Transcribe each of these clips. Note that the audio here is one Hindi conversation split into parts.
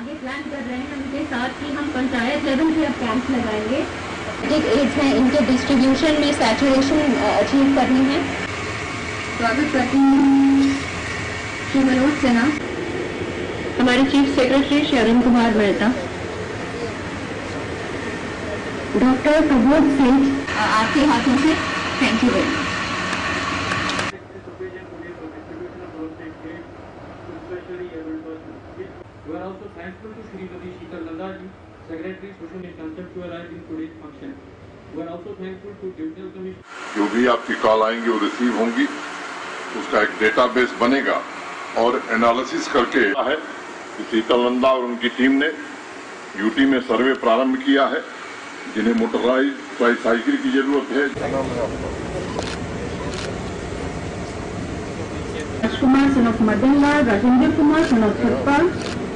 आगे प्लान कर रहे हैं। उनके साथ ही हम पंचायत लेवल पे अब कैंप लगाएंगे। एड्स हैं, इनके डिस्ट्रीब्यूशन में सैचुरेशन अचीव करनी है। स्वागत करती हूँ श्री मनोज सिन्हा, हमारे chief secretary Shri Arun Kumar Mehta, doctor Prabodh Singh आपके हाथों से। Thank you very much. We are also thankful to Srimati Sheetal Nanda ji, Secretary Social and Conceptualized in today's function. We are also thankful to Digital Commission. जो भी आपकी कॉल आएंगी वो रिसीव होंगी, उसका एक डेटाबेस बनेगा और एनालिसिस करके है कि शीतल नंदा और उनकी टीम ने यूटी में सर्वे प्रारंभ किया है। जिन्हें मोटराइज ट्राईसाइकिल की जरूरत है, Rajkumar son of Madan Lal, Rajendra Kumar son of Satpal,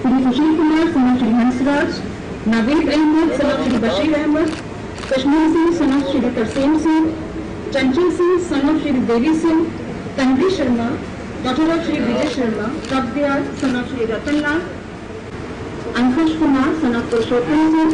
Shri Sushil Kumar son of Shri Hansraj, Naveed Ahmed son of Shri Bashir Ahmed, Kashmir Singh son of Shri Tarsem Singh, Chanchal Singh son of Shri Devi Singh, Tanvi Sharma daughter of Shri Vijay Sharma, Prabhdayal son of Shri Ratan Lal, Ankush Kumar son of Purushottam Singh,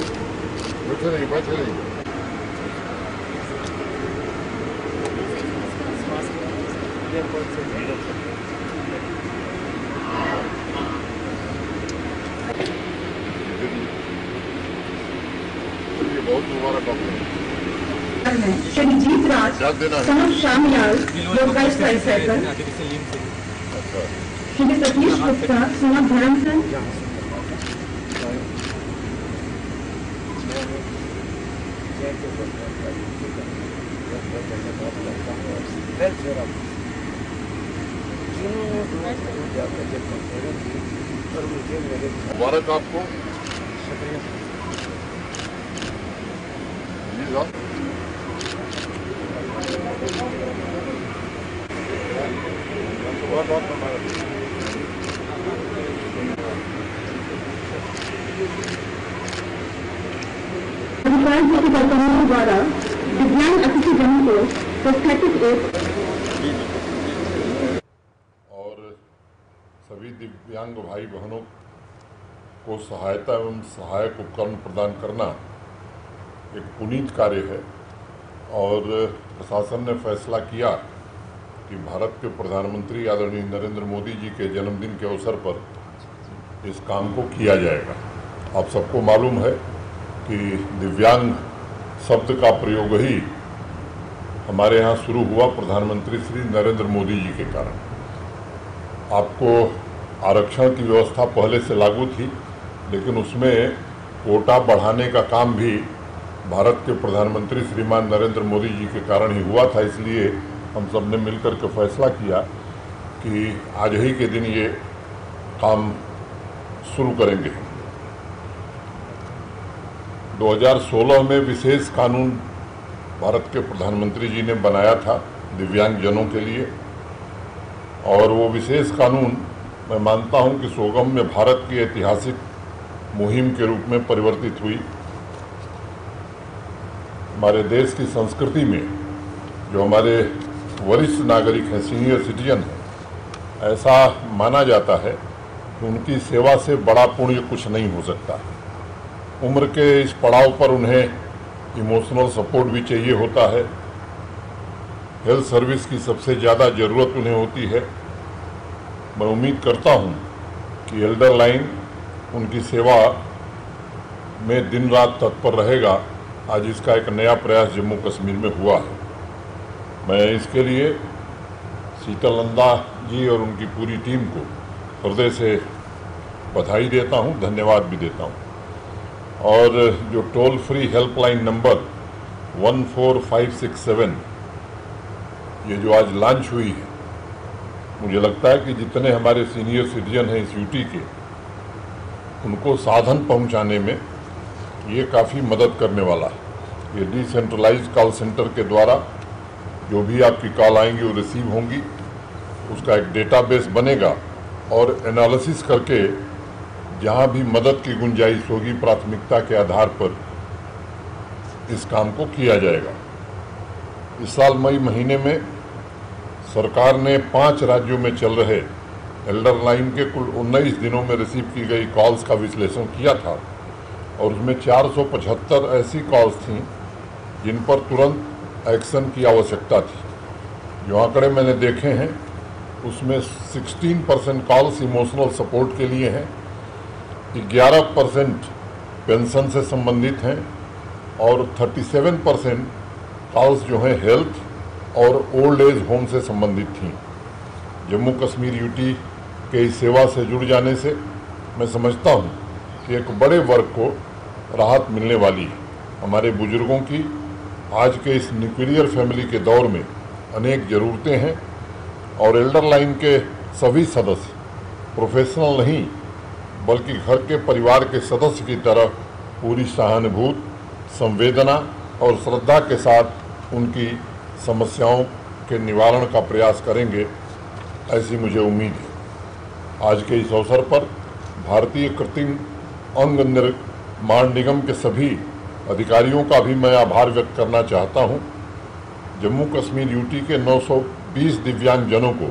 बहुत मुबारक Shri Jeet Raj son of Shyamlal, Lokayukta tricycle, Shri Satish Gupta son of Dharamchand, मुबारक आपको। अधिकारी कर्मचारियों द्वारा दिव्यांग अतिथिजनों को प्रोस्थेटिक एड और सभी दिव्यांग भाई बहनों को सहायता एवं सहायक उपकरण प्रदान करना एक पुनीत कार्य है और प्रशासन ने फैसला किया कि भारत के प्रधानमंत्री आदरणीय नरेंद्र मोदी जी के जन्मदिन के अवसर पर इस काम को किया जाएगा। आप सबको मालूम है कि दिव्यांग शब्द का प्रयोग ही हमारे यहाँ शुरू हुआ प्रधानमंत्री श्री नरेंद्र मोदी जी के कारण। आपको आरक्षण की व्यवस्था पहले से लागू थी, लेकिन उसमें कोटा बढ़ाने का काम भी भारत के प्रधानमंत्री श्रीमान नरेंद्र मोदी जी के कारण ही हुआ था। इसलिए हम सब ने मिलकर के फैसला किया कि आज ही के दिन ये काम शुरू करेंगे। 2016 में विशेष कानून भारत के प्रधानमंत्री जी ने बनाया था दिव्यांगजनों के लिए, और वो विशेष कानून मैं मानता हूं कि सुगम्य भारत की ऐतिहासिक मुहिम के रूप में परिवर्तित हुई। हमारे देश की संस्कृति में जो हमारे वरिष्ठ नागरिक हैं, सीनियर सिटीजन हैं, ऐसा माना जाता है कि उनकी सेवा से बड़ा पुण्य कुछ नहीं हो सकता। उम्र के इस पड़ाव पर उन्हें इमोशनल सपोर्ट भी चाहिए होता है, हेल्थ सर्विस की सबसे ज़्यादा ज़रूरत उन्हें होती है। मैं उम्मीद करता हूं कि एल्डर लाइन उनकी सेवा में दिन रात तत्पर रहेगा। आज इसका एक नया प्रयास जम्मू कश्मीर में हुआ है। मैं इसके लिए शीतल नंदा जी और उनकी पूरी टीम को हृदय से बधाई देता हूं, धन्यवाद भी देता हूं। और जो टोल फ्री हेल्पलाइन नंबर 14567 ये जो आज लॉन्च हुई है, मुझे लगता है कि जितने हमारे सीनियर सिटीजन हैं इस यूटी के, उनको साधन पहुंचाने में ये काफ़ी मदद करने वाला है। ये डिसेंट्रलाइज्ड कॉल सेंटर के द्वारा जो भी आपकी कॉल आएंगी वो रिसीव होंगी, उसका एक डेटाबेस बनेगा और एनालिसिस करके जहाँ भी मदद की गुंजाइश होगी प्राथमिकता के आधार पर इस काम को किया जाएगा। इस साल मई महीने में सरकार ने 5 राज्यों में चल रहे एल्डर लाइन के कुल 19 दिनों में रिसीव की गई कॉल्स का विश्लेषण किया था और उसमें 475 ऐसी कॉल्स थीं जिन पर तुरंत एक्शन की आवश्यकता थी। जो आंकड़े मैंने देखे हैं उसमें 16% कॉल्स इमोशनल सपोर्ट के लिए हैं, 11% पेंशन से संबंधित हैं और 37% कॉल्स जो हैं हेल्थ और ओल्ड एज होम से संबंधित थीं। जम्मू कश्मीर यूटी के इस सेवा से जुड़ जाने से मैं समझता हूं कि एक बड़े वर्ग को राहत मिलने वाली है। हमारे बुजुर्गों की आज के इस न्यूक्लियर फैमिली के दौर में अनेक ज़रूरतें हैं और एल्डर लाइन के सभी सदस्य प्रोफेशनल नहीं बल्कि घर के परिवार के सदस्य की तरह पूरी सहानुभूति, संवेदना और श्रद्धा के साथ उनकी समस्याओं के निवारण का प्रयास करेंगे, ऐसी मुझे उम्मीद है। आज के इस अवसर पर भारतीय कृत्रिम अंग निर्माण निगम के सभी अधिकारियों का भी मैं आभार व्यक्त करना चाहता हूं। जम्मू कश्मीर यूटी के 920 दिव्यांगजनों को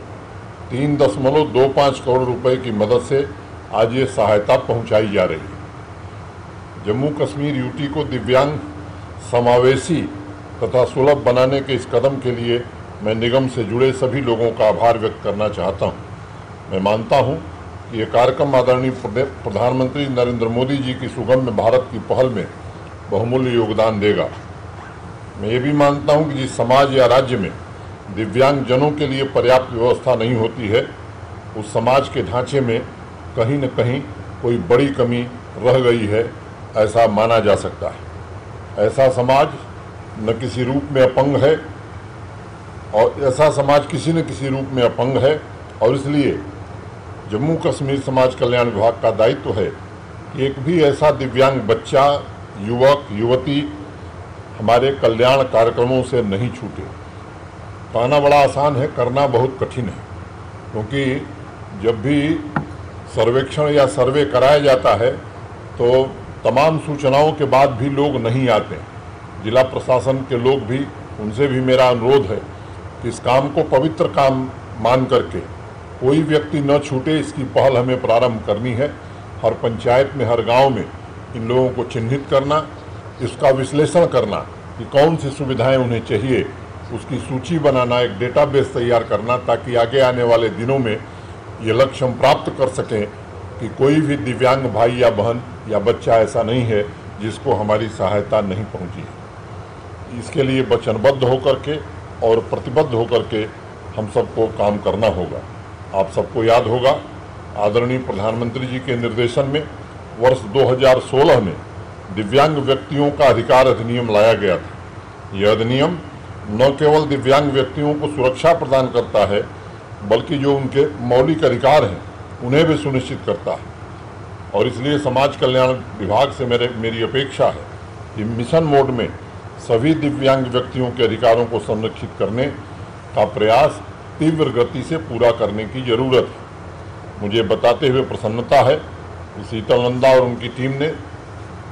3.25 करोड़ रुपए की मदद से आज ये सहायता पहुंचाई जा रही है। जम्मू कश्मीर यूटी को दिव्यांग समावेशी तथा सुलभ बनाने के इस कदम के लिए मैं निगम से जुड़े सभी लोगों का आभार व्यक्त करना चाहता हूं। मैं मानता हूं कि ये कार्यक्रम आदरणीय प्रधानमंत्री नरेंद्र मोदी जी की सुगम्य भारत की पहल में बहुमूल्य योगदान देगा। मैं ये भी मानता हूं कि जिस समाज या राज्य में दिव्यांगजनों के लिए पर्याप्त व्यवस्था नहीं होती है, उस समाज के ढांचे में कहीं न कहीं कोई बड़ी कमी रह गई है, ऐसा माना जा सकता है। ऐसा समाज न किसी रूप में अपंग है और ऐसा समाज किसी न किसी रूप में अपंग है और इसलिए जम्मू कश्मीर समाज कल्याण विभाग का दायित्व है कि एक भी ऐसा दिव्यांग बच्चा, युवक, युवती हमारे कल्याण कार्यक्रमों से नहीं छूटे। कहना बड़ा आसान है, करना बहुत कठिन है, क्योंकि जब भी सर्वेक्षण या सर्वे कराया जाता है तो तमाम सूचनाओं के बाद भी लोग नहीं आते। जिला प्रशासन के लोग भी, उनसे भी मेरा अनुरोध है कि इस काम को पवित्र काम मान करके कोई व्यक्ति न छूटे, इसकी पहल हमें प्रारंभ करनी है। हर पंचायत में, हर गांव में इन लोगों को चिन्हित करना, इसका विश्लेषण करना कि कौन सी सुविधाएं उन्हें चाहिए, उसकी सूची बनाना, एक डेटाबेस तैयार करना, ताकि आगे आने वाले दिनों में ये लक्ष्य हम प्राप्त कर सकें कि कोई भी दिव्यांग भाई या बहन या बच्चा ऐसा नहीं है जिसको हमारी सहायता नहीं पहुंची है। इसके लिए वचनबद्ध होकर के और प्रतिबद्ध होकर के हम सबको काम करना होगा। आप सबको याद होगा, आदरणीय प्रधानमंत्री जी के निर्देशन में वर्ष 2016 में दिव्यांग व्यक्तियों का अधिकार अधिनियम लाया गया था। यह अधिनियम न केवल दिव्यांग व्यक्तियों को सुरक्षा प्रदान करता है, बल्कि जो उनके मौलिक अधिकार हैं उन्हें भी सुनिश्चित करता है। और इसलिए समाज कल्याण विभाग से मेरी अपेक्षा है कि मिशन मोड में सभी दिव्यांग व्यक्तियों के अधिकारों को संरक्षित करने का प्रयास तीव्र गति से पूरा करने की जरूरत है। मुझे बताते हुए प्रसन्नता है कि शीतल नंदा और उनकी टीम ने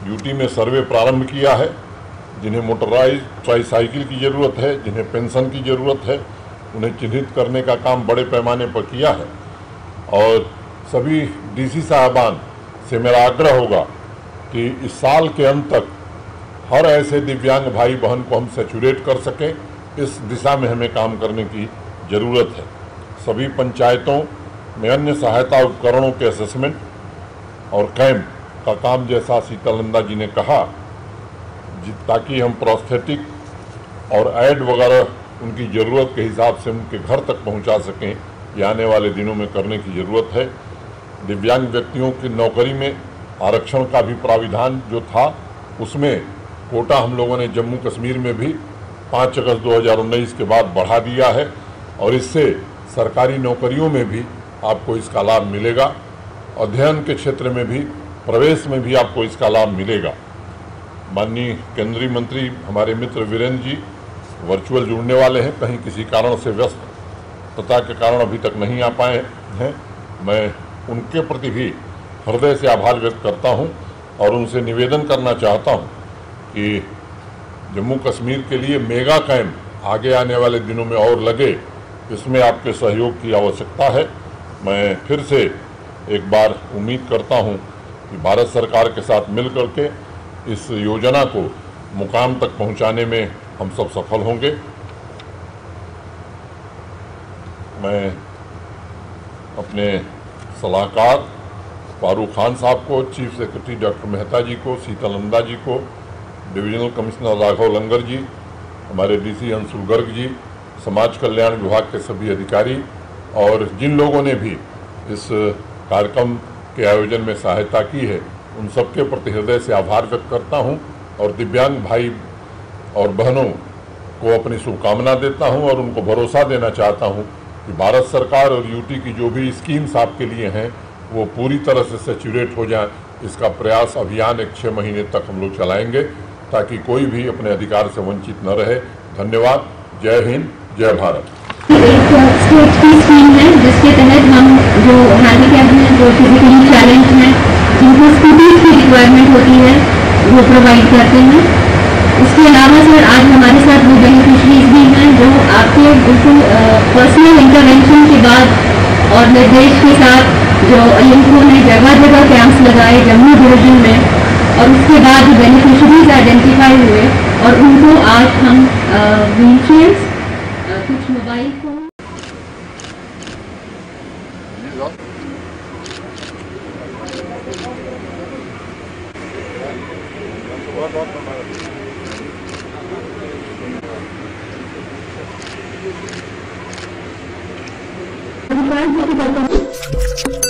यूटी में सर्वे प्रारंभ किया है। जिन्हें मोटराइज ट्राईसाइकिल की ज़रूरत है, जिन्हें पेंशन की ज़रूरत है, उन्हें चिन्हित करने का काम बड़े पैमाने पर किया है। और सभी डीसी साहबान से मेरा आग्रह होगा कि इस साल के अंत तक हर ऐसे दिव्यांग भाई बहन को हम सैचुरेट कर सकें, इस दिशा में हमें काम करने की ज़रूरत है। सभी पंचायतों में अन्य सहायता उपकरणों के असेसमेंट और कैंप का काम, जैसा शीतल नंदा जी ने कहा, ताकि हम प्रोस्थेटिक और ऐड वगैरह उनकी ज़रूरत के हिसाब से उनके घर तक पहुंचा सकें, ये आने वाले दिनों में करने की ज़रूरत है। दिव्यांग व्यक्तियों की नौकरी में आरक्षण का भी प्राविधान जो था, उसमें कोटा हम लोगों ने जम्मू कश्मीर में भी 5 अगस्त 2019 के बाद बढ़ा दिया है और इससे सरकारी नौकरियों में भी आपको इसका लाभ मिलेगा। अध्ययन के क्षेत्र में भी, प्रवेश में भी आपको इसका लाभ मिलेगा। माननीय केंद्रीय मंत्री हमारे मित्र वीरेंद्र जी वर्चुअल जुड़ने वाले हैं, कहीं किसी कारण से व्यस्तता के कारण अभी तक नहीं आ पाए हैं। मैं उनके प्रति भी हृदय से आभार व्यक्त करता हूं और उनसे निवेदन करना चाहता हूं कि जम्मू कश्मीर के लिए मेगा कैंप आगे आने वाले दिनों में और लगे, इसमें आपके सहयोग की आवश्यकता है। मैं फिर से एक बार उम्मीद करता हूं कि भारत सरकार के साथ मिलकर के इस योजना को मुकाम तक पहुंचाने में हम सब सफल होंगे। मैं अपने सलाहकार फारूक खान साहब को, चीफ सेक्रेटरी डॉक्टर मेहता जी को, शीतल नंदा जी को, डिविजनल कमिश्नर राघव लंगर जी, हमारे डीसी अंशुल गर्ग जी, समाज कल्याण विभाग के सभी अधिकारी और जिन लोगों ने भी इस कार्यक्रम के आयोजन में सहायता की है, उन सबके प्रति हृदय से आभार व्यक्त करता हूं और दिव्यांग भाई और बहनों को अपनी शुभकामना देता हूं और उनको भरोसा देना चाहता हूं कि भारत सरकार और यूटी की जो भी स्कीम्स आपके लिए हैं वो पूरी तरह से सैचुरेट हो जाए। इसका प्रयास अभियान 6 महीने तक हम लोग चलाएंगे ताकि कोई भी अपने अधिकार से वंचित न रहे। धन्यवाद। जय हिंद, जय भारत। एक स्टेट की स्कीम है जिसके तहत हम जो हैंडीकैप हैं, जो फिजिकली चैलेंज हैं, जिनको स्कूटीज की रिक्वायरमेंट होती है, वो प्रोवाइड करते हैं। इसके अलावा सर आज हमारे साथ वो बेनिफिशरीज भी हैं जो आपके बिल्कुल पर्सनल इंटरवेंशन के बाद और निर्देश के साथ जो लिंकों ने जगह जगह कैंप्स लगाए जम्मू डिवीजन में, और उसके बाद बेनिफिशरीज आइडेंटिफाई हुए और उनको आज हम व्हीलचेयर्स, कुछ मोबाइल फोन अधिकार